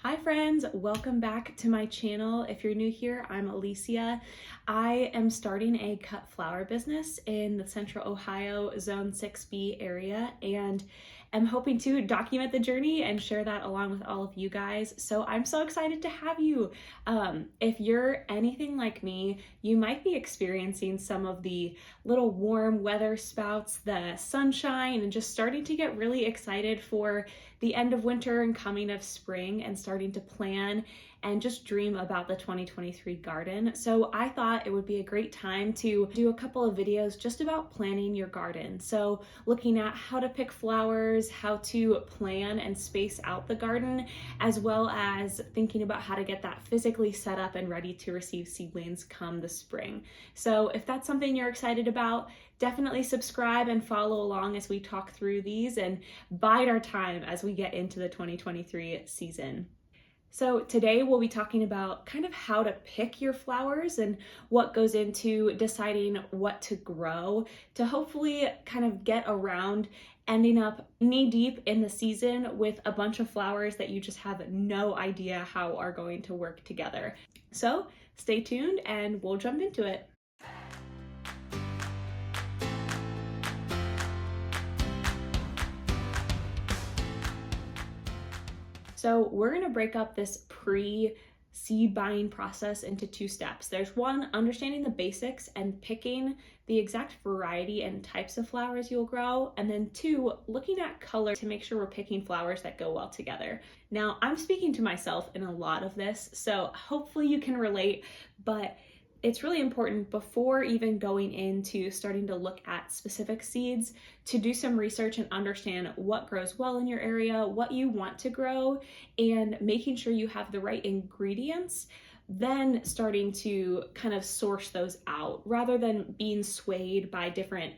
Hi friends, welcome back to my channel. If you're new here, I'm Alicia. I am starting a cut flower business in the Central Ohio Zone 6B area and am hoping to document the journey and share that along with all of you guys. So I'm so excited to have you. If you're anything like me, you might be experiencing some of the little warm weather spouts, the sunshine, and just starting to get really excited for the end of winter and coming of spring and starting to plan and just dream about the 2023 garden. So I thought it would be a great time to do a couple of videos just about planning your garden. So looking at how to pick flowers, how to plan and space out the garden, as well as thinking about how to get that physically set up and ready to receive seedlings come the spring. So if that's something you're excited about, definitely subscribe and follow along as we talk through these and bide our time as we get into the 2023 season. So today we'll be talking about kind of how to pick your flowers and what goes into deciding what to grow to hopefully kind of get around ending up knee deep in the season with a bunch of flowers that you just have no idea how are going to work together. So stay tuned and we'll jump into it. So we're going to break up this pre-seed buying process into two steps. There's one, understanding the basics and picking the exact variety and types of flowers you'll grow. And then two, looking at color to make sure we're picking flowers that go well together. Now, I'm speaking to myself in a lot of this, so hopefully you can relate, but it's really important before even going into starting to look at specific seeds to do some research and understand what grows well in your area, what you want to grow, and making sure you have the right ingredients, then starting to kind of source those out rather than being swayed by different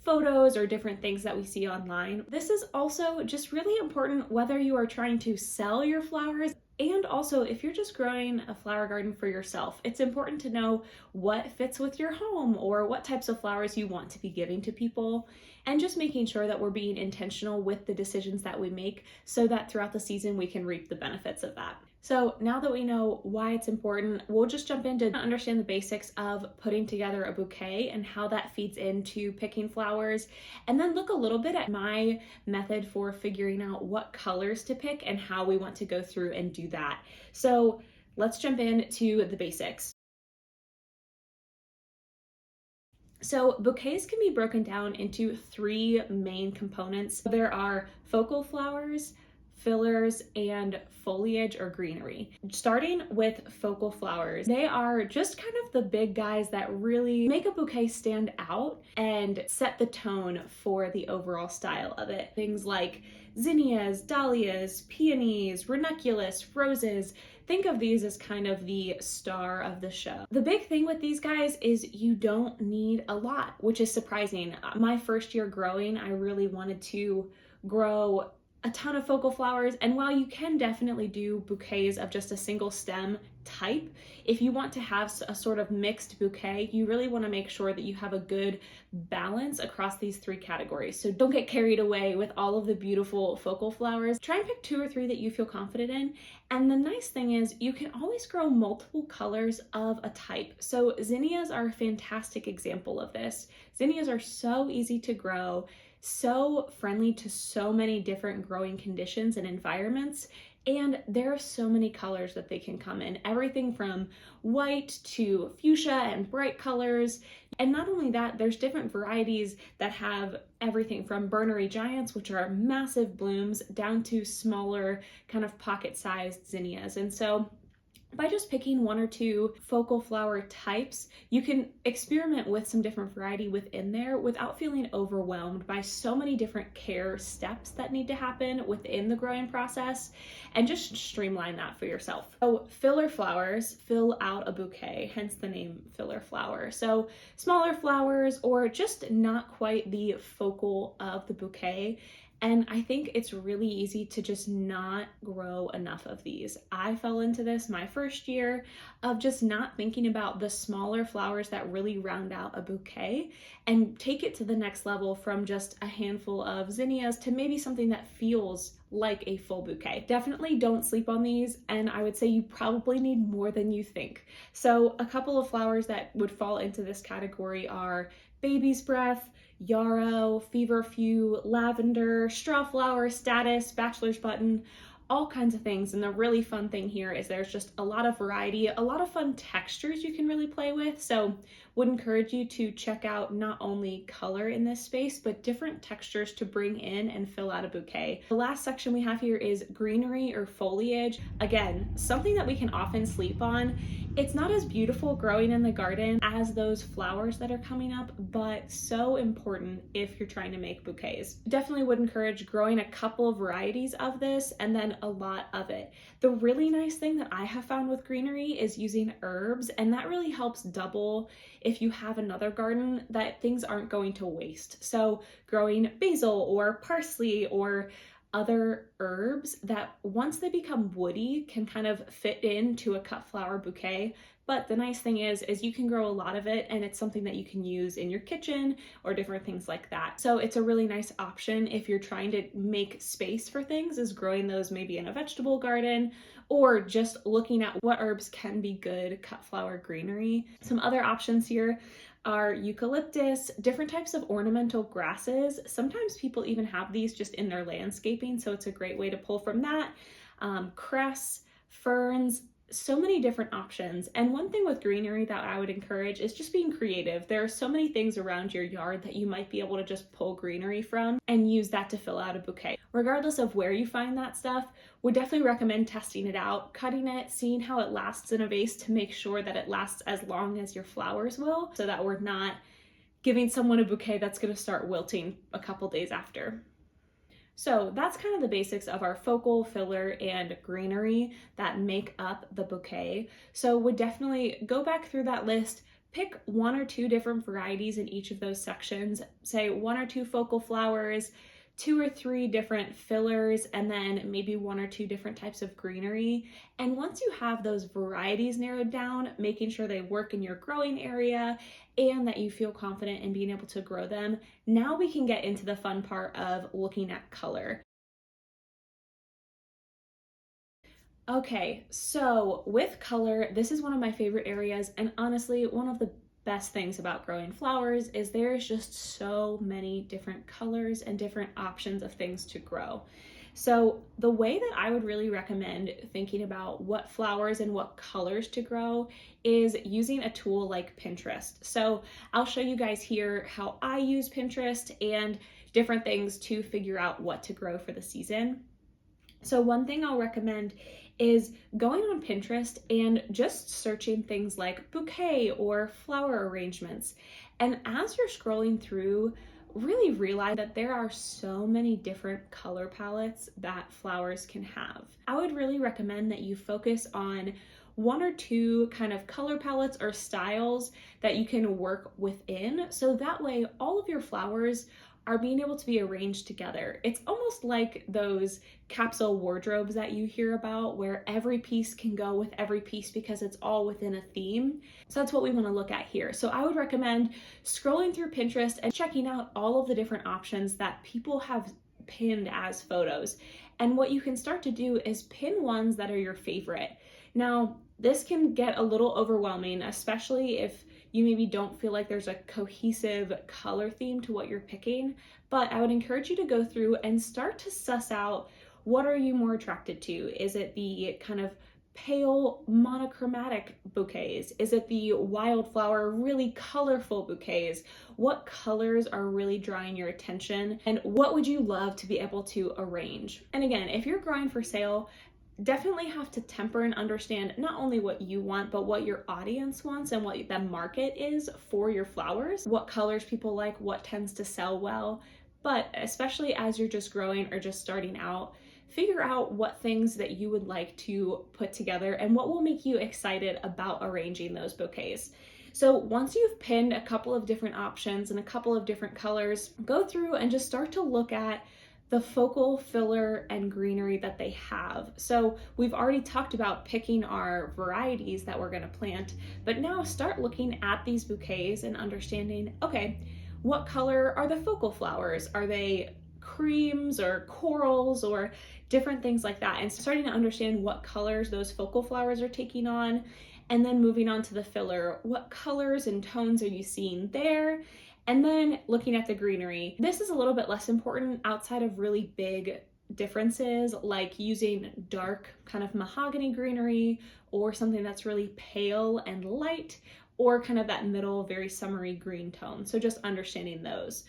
photos or different things that we see online. This is also just really important whether you are trying to sell your flowers and also if you're just growing a flower garden for yourself. It's important to know what fits with your home or what types of flowers you want to be giving to people, and just making sure that we're being intentional with the decisions that we make so that throughout the season we can reap the benefits of that. So now that we know why it's important, we'll just jump in to understand the basics of putting together a bouquet and how that feeds into picking flowers, and then look a little bit at my method for figuring out what colors to pick and how we want to go through and do that. So let's jump into the basics. So bouquets can be broken down into three main components. There are focal flowers, fillers, and foliage or greenery. Starting with focal flowers, they are just kind of the big guys that really make a bouquet stand out and set the tone for the overall style of it. Things like zinnias, dahlias, peonies, ranunculus, roses. Think of these as kind of the star of the show. The big thing with these guys is you don't need a lot, which is surprising. My first year growing, I really wanted to grow a ton of focal flowers, and while you can definitely do bouquets of just a single stem type, if you want to have a sort of mixed bouquet, you really want to make sure that you have a good balance across these three categories. So don't get carried away with all of the beautiful focal flowers. Try and pick 2 or 3 that you feel confident in. And the nice thing is you can always grow multiple colors of a type. So zinnias are a fantastic example of this. Zinnias are so easy to grow, so friendly to so many different growing conditions and environments, and there are so many colors that they can come in. Everything from white to fuchsia and bright colors. And not only that, there's different varieties that have everything from Burnery Giants, which are massive blooms, down to smaller kind of pocket-sized zinnias. And so by just picking 1 or 2 focal flower types, you can experiment with some different variety within there without feeling overwhelmed by so many different care steps that need to happen within the growing process, and just streamline that for yourself. So filler flowers fill out a bouquet, hence the name filler flower. So smaller flowers or just not quite the focal of the bouquet And I think it's really easy to just not grow enough of these. I fell into this my first year of just not thinking about the smaller flowers that really round out a bouquet and take it to the next level from just a handful of zinnias to maybe something that feels like a full bouquet. Definitely don't sleep on these, and I would say you probably need more than you think. So a couple of flowers that would fall into this category are baby's breath, yarrow, feverfew, lavender, strawflower, status, bachelor's button, all kinds of things. And the really fun thing here is there's just a lot of variety, a lot of fun textures you can really play with. So would encourage you to check out not only color in this space, but different textures to bring in and fill out a bouquet. The last section we have here is greenery or foliage. Again, something that we can often sleep on. It's not as beautiful growing in the garden as those flowers that are coming up, but so important if you're trying to make bouquets. Definitely would encourage growing a couple of varieties of this and then a lot of it. The really nice thing that I have found with greenery is using herbs, and that really helps double if you have another garden, that things aren't going to waste. So growing basil or parsley or other herbs that once they become woody can kind of fit into a cut flower bouquet. But the nice thing is you can grow a lot of it, and it's something that you can use in your kitchen or different things like that. So it's a really nice option if you're trying to make space for things, is growing those maybe in a vegetable garden or just looking at what herbs can be good cut flower greenery. Some other options here are eucalyptus, different types of ornamental grasses. Sometimes people even have these just in their landscaping, so it's a great way to pull from that. Cress, ferns, so many different options. And one thing with greenery that I would encourage is just being creative. There are so many things around your yard that you might be able to just pull greenery from and use that to fill out a bouquet. Regardless of where you find that stuff, would definitely recommend testing it out, cutting it, seeing how it lasts in a vase to make sure that it lasts as long as your flowers will, so that we're not giving someone a bouquet that's going to start wilting a couple days after. So that's kind of the basics of our focal, filler, and greenery that make up the bouquet. So would definitely go back through that list, pick one or two different varieties in each of those sections, say one or two focal flowers, 2 or 3 different fillers, and then maybe 1 or 2 different types of greenery. And once you have those varieties narrowed down, making sure they work in your growing area and that you feel confident in being able to grow them, now we can get into the fun part of looking at color. Okay, so with color, this is one of my favorite areas, and honestly, one of the best things about growing flowers is there's just so many different colors and different options of things to grow. So the way that I would really recommend thinking about what flowers and what colors to grow is using a tool like Pinterest. So I'll show you guys here how I use Pinterest and different things to figure out what to grow for the season. So one thing I'll recommend is going on Pinterest and just searching things like bouquet or flower arrangements. And as you're scrolling through, really realize that there are so many different color palettes that flowers can have. I would really recommend that you focus on 1 or 2 kind of color palettes or styles that you can work within, so that way all of your flowers are being able to be arranged together. It's almost like those capsule wardrobes that you hear about, where every piece can go with every piece because it's all within a theme. So that's what we want to look at here. So I would recommend scrolling through Pinterest and checking out all of the different options that people have pinned as photos. And what you can start to do is pin ones that are your favorite. Now, this can get a little overwhelming, especially if you maybe don't feel like there's a cohesive color theme to what you're picking, but I would encourage you to go through and start to suss out, what are you more attracted to? Is it the kind of pale monochromatic bouquets? Is it the wildflower, really colorful bouquets? What colors are really drawing your attention? And what would you love to be able to arrange? And again, if you're growing for sale, definitely have to temper and understand not only what you want, but what your audience wants and what the market is for your flowers, what colors people like, what tends to sell well. But especially as you're just growing or just starting out, figure out what things that you would like to put together and what will make you excited about arranging those bouquets. So once you've pinned a couple of different options and a couple of different colors, go through and just start to look at the focal, filler, and greenery that they have. So we've already talked about picking our varieties that we're gonna plant, but now start looking at these bouquets and understanding, okay, what color are the focal flowers? Are they creams or corals or different things like that? And starting to understand what colors those focal flowers are taking on, and then moving on to the filler. What colors and tones are you seeing there? And then looking at the greenery. This is a little bit less important outside of really big differences, like using dark kind of mahogany greenery or something that's really pale and light, or kind of that middle, very summery green tone. So just understanding those.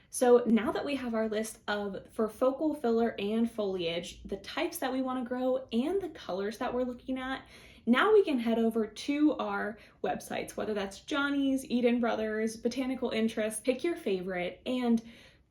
So now that we have our list of, for focal, filler, and foliage, the types that we want to grow and the colors that we're looking at, now we can head over to our websites, whether that's Johnny's, Eden Brothers, Botanical Interest, pick your favorite, and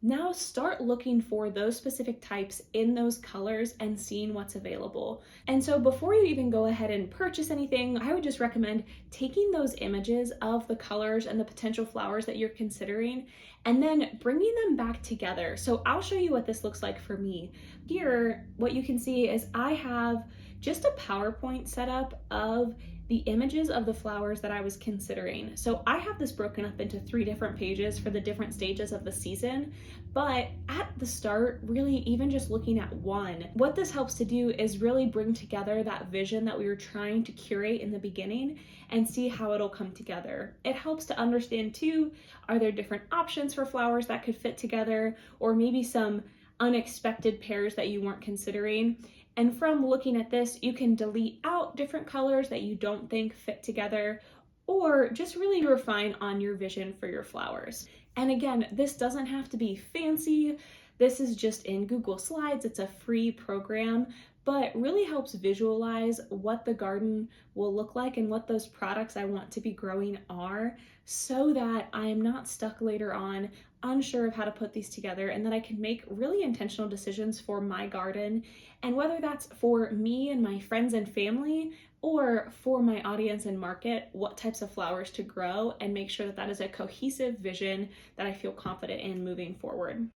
now start looking for those specific types in those colors and seeing what's available. And so before you even go ahead and purchase anything, I would just recommend taking those images of the colors and the potential flowers that you're considering and then bringing them back together. So I'll show you what this looks like for me. Here, what you can see is I have just a PowerPoint setup of the images of the flowers that I was considering. So I have this broken up into 3 different pages for the different stages of the season, but at the start, really even just looking at one, what this helps to do is really bring together that vision that we were trying to curate in the beginning and see how it'll come together. It helps to understand too, are there different options for flowers that could fit together, or maybe some unexpected pairs that you weren't considering. And from looking at this, you can delete out different colors that you don't think fit together, or just really refine on your vision for your flowers. And again, this doesn't have to be fancy. This is just in Google Slides. It's a free program, but really helps visualize what the garden will look like and what those products I want to be growing are, so that I am not stuck later on unsure of how to put these together, and that I can make really intentional decisions for my garden, and whether that's for me and my friends and family or for my audience and market, what types of flowers to grow, and make sure that that is a cohesive vision that I feel confident in moving forward.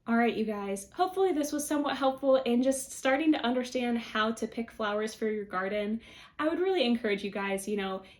All right, you guys, hopefully this was somewhat helpful in just starting to understand how to pick flowers for your garden. I would really encourage you guys,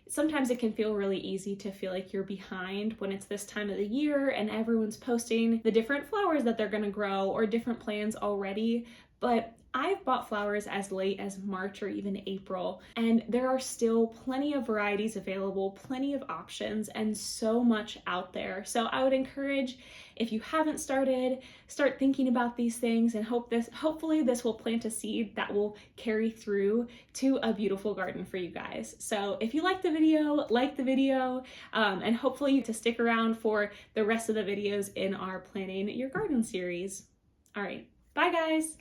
sometimes it can feel really easy to feel like you're behind when it's this time of the year and everyone's posting the different flowers that they're gonna grow or different plans already. But I've bought flowers as late as March or even April, and there are still plenty of varieties available, plenty of options, and so much out there. So I would encourage, if you haven't started, start thinking about these things, and hopefully this will plant a seed that will carry through to a beautiful garden for you guys. So if you like the video, and hopefully to stick around for the rest of the videos in our Planning Your Garden series. All right, bye guys.